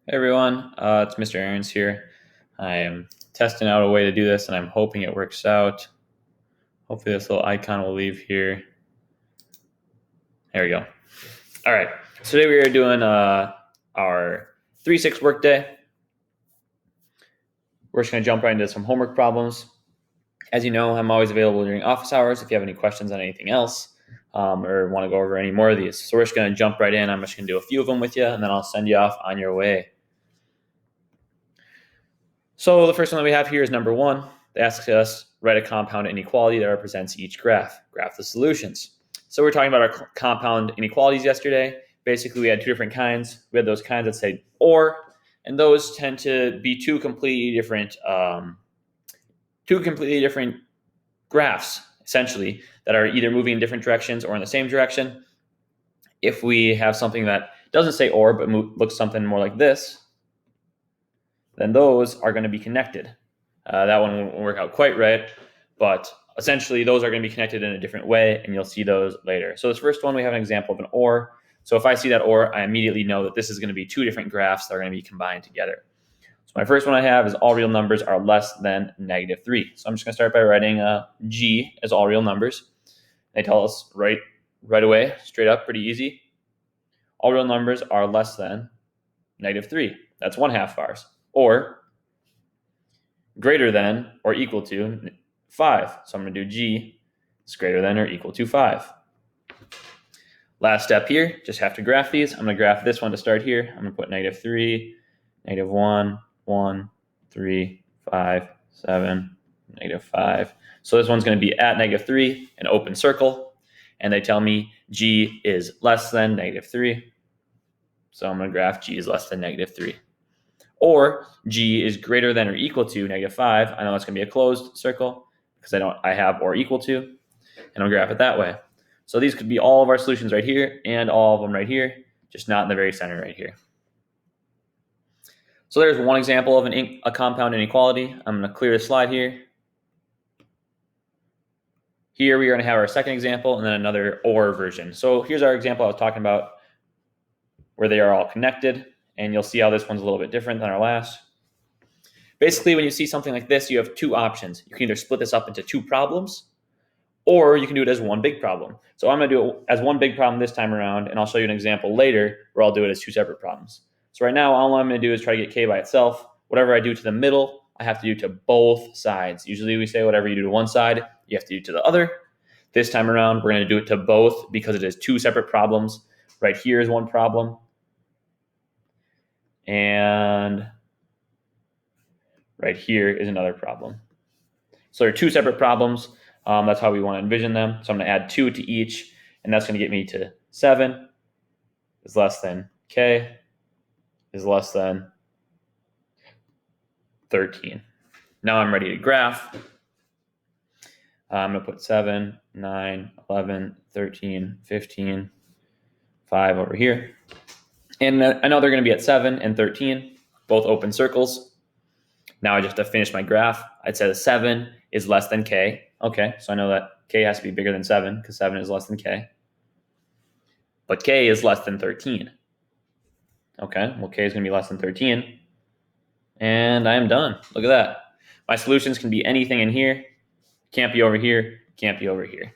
Hey everyone, it's Mr. Aarons here. I am testing out a way to do this and I'm hoping it works out. Hopefully this little icon will leave here. There we go. All right, so today we are doing our 3-6 workday. We're just going to jump right into some homework problems. As you know, I'm always available during office hours if you have any questions on anything else or want to go over any more of these. So we're just going to jump right in. I'm just going to do a few of them with you and then I'll send you off on your way. So the first one that we have here is number 1. It asks us write a compound inequality that represents each graph. Graph the solutions. So we're talking about our compound inequalities yesterday. Basically, we had two different kinds. We had those kinds that say or, and those tend to be two completely different graphs, essentially, that are either moving in different directions or in the same direction. If we have something that doesn't say or but looks something more like this, then those are going to be connected. That one won't work out quite right, but essentially those are going to be connected in a different way, and you'll see those later. So this first one, we have an example of an or. So if I see that or, I immediately know that this is going to be two different graphs that are going to be combined together. So my first one I have is all real numbers are less than -3. So I'm just going to start by writing G as all real numbers. They tell us right away, straight up, pretty easy. All real numbers are less than -3. That's 1/2 bars. Or greater than or equal to 5. So I'm going to do G is greater than or equal to 5. Last step here, just have to graph these. I'm going to graph this one to start here. I'm going to put -3, -1, 1, 3, 5, 7, -5. So this one's going to be at -3, an open circle. And they tell me G is less than -3. So I'm going to graph G is less than -3. Or G is greater than or equal to -5. I know that's going to be a closed circle because I have or equal to, and I'll graph it that way. So these could be all of our solutions right here and all of them right here, just not in the very center right here. So there's one example of a compound inequality. I'm going to clear the slide here. Here we are going to have our second example and then another or version. So here's our example I was talking about where they are all connected, and you'll see how this one's a little bit different than our last. Basically, when you see something like this, you have two options. You can either split this up into two problems, or you can do it as one big problem. So I'm going to do it as one big problem this time around, and I'll show you an example later where I'll do it as two separate problems. So right now, all I'm going to do is try to get k by itself. Whatever I do to the middle, I have to do to both sides. Usually we say whatever you do to one side, you have to do to the other. This time around, we're going to do it to both because it is two separate problems. Right here is one problem, and right here is another problem. So they're two separate problems. That's how we want to envision them. So I'm going to add 2 to each, and that's going to get me to 7 is less than k is less than 13. Now I'm ready to graph. I'm going to put 7, 9, 11, 13, 15, 5 over here. And I know they're going to be at 7 and 13, both open circles. Now I just have to finish my graph. I'd say the 7 is less than k. Okay, so I know that k has to be bigger than 7 because 7 is less than k. But k is less than 13. Okay, well, k is going to be less than 13. And I am done. Look at that. My solutions can be anything in here. Can't be over here. Can't be over here.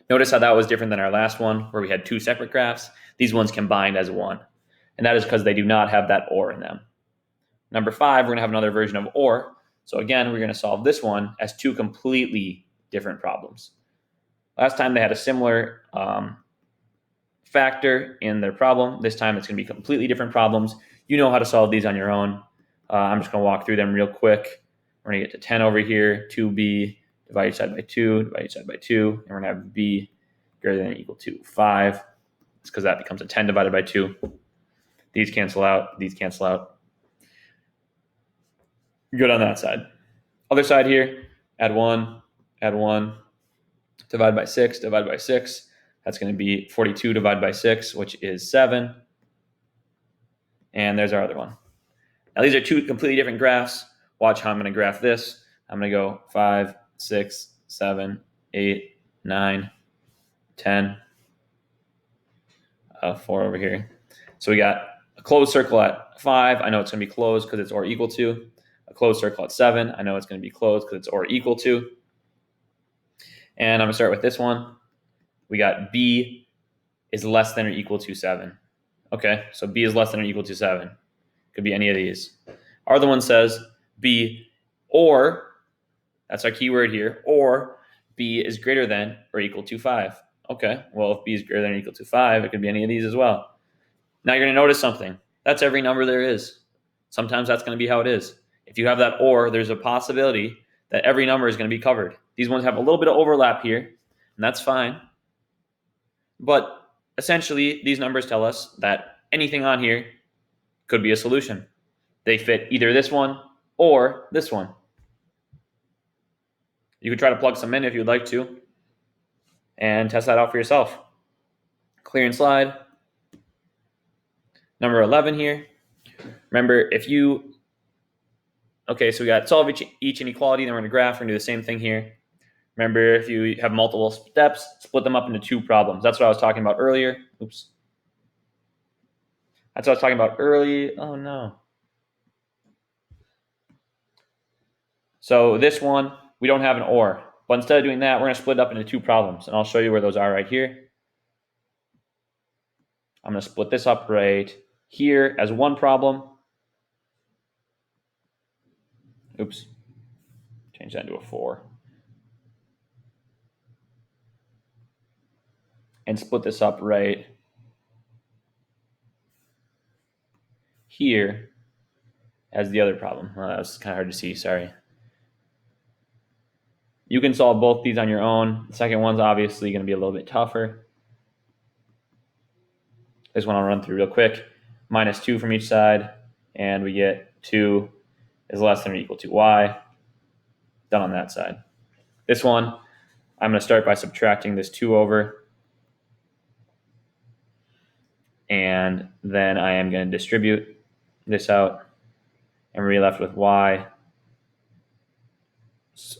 Notice how that was different than our last one where we had two separate graphs. These ones combined as one. And that is because they do not have that or in them. Number 5, we're going to have another version of or. So again, we're going to solve this one as two completely different problems. Last time they had a similar factor in their problem. This time it's going to be completely different problems. You know how to solve these on your own. I'm just going to walk through them real quick. We're going to get to 10 over here, 2b, divide each side by 2, divide each side by 2, and we're going to have b greater than or equal to 5. It's because that becomes a 10 divided by 2. These cancel out. These cancel out. Good on that side. Other side here, add 1, divide by 6, divide by 6. That's going to be 42 divided by 6, which is 7. And there's our other one. Now, these are two completely different graphs. Watch how I'm going to graph this. I'm going to go 5, 6, 7, 8, 9, 10, 4 over here. So we got A closed circle at 5, I know it's going to be closed because it's or equal to. A closed circle at 7, I know it's going to be closed because it's or equal to. And I'm going to start with this one. We got b is less than or equal to 7. Okay, so b is less than or equal to 7. Could be any of these. Our other one says b or, that's our keyword here, or b is greater than or equal to 5. Okay, well, if b is greater than or equal to 5, it could be any of these as well. Now you're going to notice something. That's every number there is. Sometimes that's going to be how it is. If you have that or, there's a possibility that every number is going to be covered. These ones have a little bit of overlap here, and that's fine. But essentially, these numbers tell us that anything on here could be a solution. They fit either this one or this one. You could try to plug some in if you'd like to and test that out for yourself. Clear and slide. Number 11 here. Remember, okay, so we got solve each inequality, then we're going to graph. We're going to do the same thing here. Remember, if you have multiple steps, split them up into 2 problems. That's what I was talking about earlier. Oops. That's what I was talking about earlier. Oh, no. So this one, we don't have an or. But instead of doing that, we're going to split it up into 2 problems. And I'll show you where those are right here. I'm going to split this up right here as one problem. Oops. Change that into a 4. And split this up right here as the other problem. Well, that was kind of hard to see, sorry. You can solve both these on your own. The second one's obviously going to be a little bit tougher. This one I'll run through real quick. Minus 2 from each side, and we get 2 is less than or equal to y. Done on that side. This one, I'm going to start by subtracting this 2 over. And then I am going to distribute this out. And we're left with y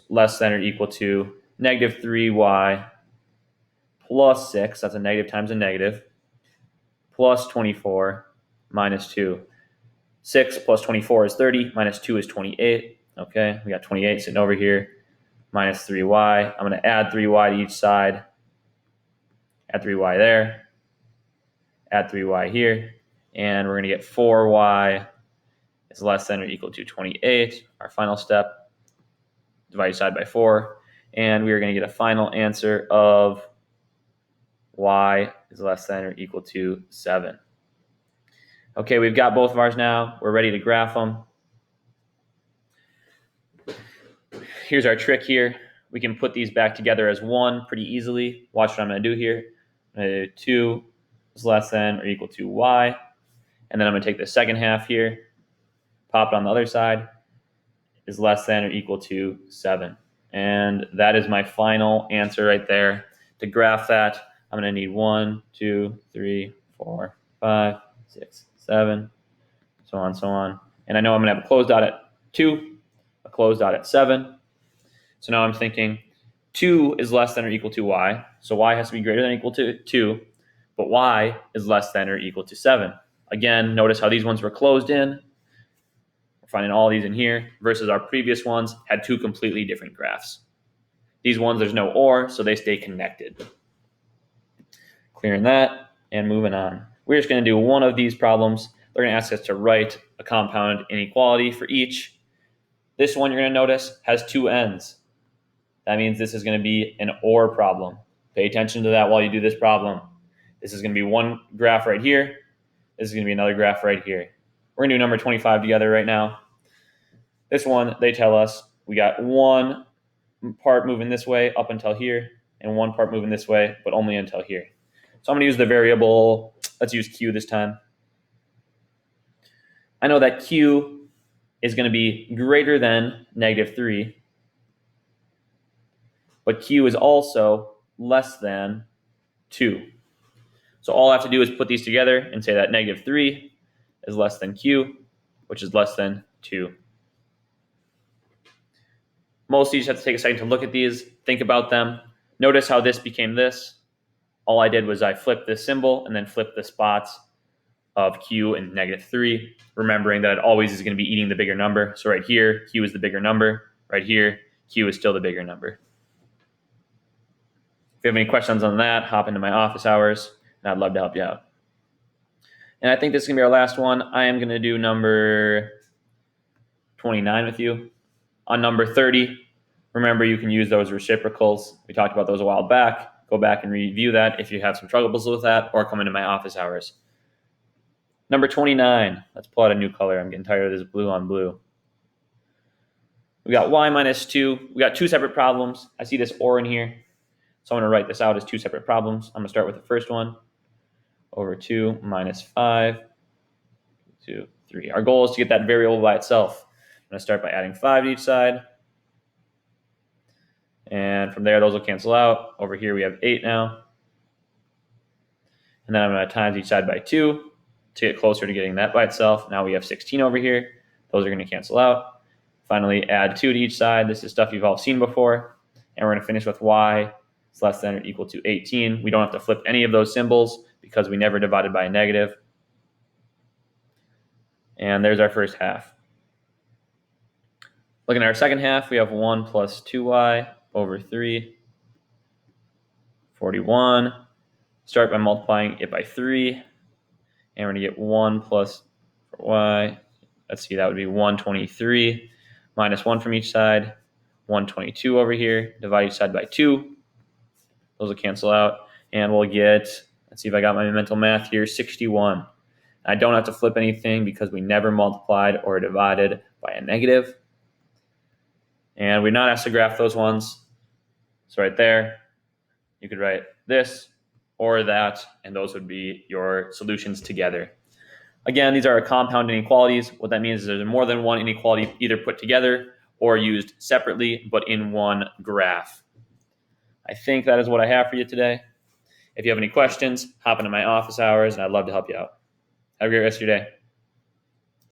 less than or equal to negative 3y plus 6. That's a negative times a negative. Plus 24 minus 2. 6 plus 24 is 30. Minus 2 is 28. Okay, we got 28 sitting over here. Minus 3y. I'm going to add 3y to each side. Add 3y there. Add 3y here. And we're going to get 4y is less than or equal to 28. Our final step. Divide each side by 4. And we are going to get a final answer of y is less than or equal to 7. Okay, we've got both of ours now. We're ready to graph them. Here's our trick here. We can put these back together as one pretty easily. Watch what I'm going to do here. 2 is less than or equal to y. And then I'm going to take the second half here, pop it on the other side, is less than or equal to 7. And that is my final answer right there. To graph that, I'm going to need 1, 2, 3, 4, 5, 6, 7, so on, so on. And I know I'm going to have a closed dot at 2, a closed dot at 7. So now I'm thinking 2 is less than or equal to y. So y has to be greater than or equal to 2, but y is less than or equal to 7. Again, notice how these ones were closed in. We're finding all these in here versus our previous ones had 2 completely different graphs. These ones, there's no or, so they stay connected. Clearing that and moving on. We're just going to do one of these problems. They're going to ask us to write a compound inequality for each. This one you're going to notice has 2 ends. That means this is going to be an or problem. Pay attention to that while you do this problem. This is going to be one graph right here. This is going to be another graph right here. We're going to do number 25 together right now. This one, they tell us we got one part moving this way up until here and one part moving this way, but only until here. So I'm going to use the variable, let's use q this time. I know that q is going to be greater than negative 3, but q is also less than 2. So all I have to do is put these together and say that negative 3 is less than q, which is less than 2. Most of you just have to take a second to look at these, think about them. Notice how this became this. All I did was I flipped this symbol and then flipped the spots of q and -3, remembering that it always is going to be eating the bigger number. So right here, q is the bigger number. Right here, q is still the bigger number. If you have any questions on that, hop into my office hours, and I'd love to help you out. And I think this is going to be our last one. I am going to do number 29 with you. On number 30, remember you can use those reciprocals. We talked about those a while back. Go back and review that if you have some troubles with that, or come into my office hours. Number 29, let's pull out a new color. I'm getting tired of this blue on blue. We got y minus 2. We got two separate problems. I see this or in here, so I'm going to write this out as two separate problems. I'm going to start with the first one. Over 2 minus 5, 2, 3. Our goal is to get that variable by itself. I'm going to start by adding 5 to each side. And from there, those will cancel out. Over here, we have 8 now. And then I'm going to times each side by 2 to get closer to getting that by itself. Now we have 16 over here. Those are going to cancel out. Finally, add 2 to each side. This is stuff you've all seen before. And we're going to finish with y is less than or equal to 18. We don't have to flip any of those symbols because we never divided by a negative. And there's our first half. Looking at our second half, we have 1 plus 2y over 3, 41. Start by multiplying it by 3. And we're going to get 1 plus y. Let's see, that would be 123 minus 1 from each side. 122 over here. Divide each side by 2. Those will cancel out. And we'll get, let's see if I got my mental math here, 61. I don't have to flip anything because we never multiplied or divided by a negative. And we're not asked to graph those ones. So right there, you could write this or that, and those would be your solutions together. Again, these are compound inequalities. What that means is there's more than one inequality either put together or used separately, but in one graph. I think that is what I have for you today. If you have any questions, hop into my office hours, and I'd love to help you out. Have a great rest of your day.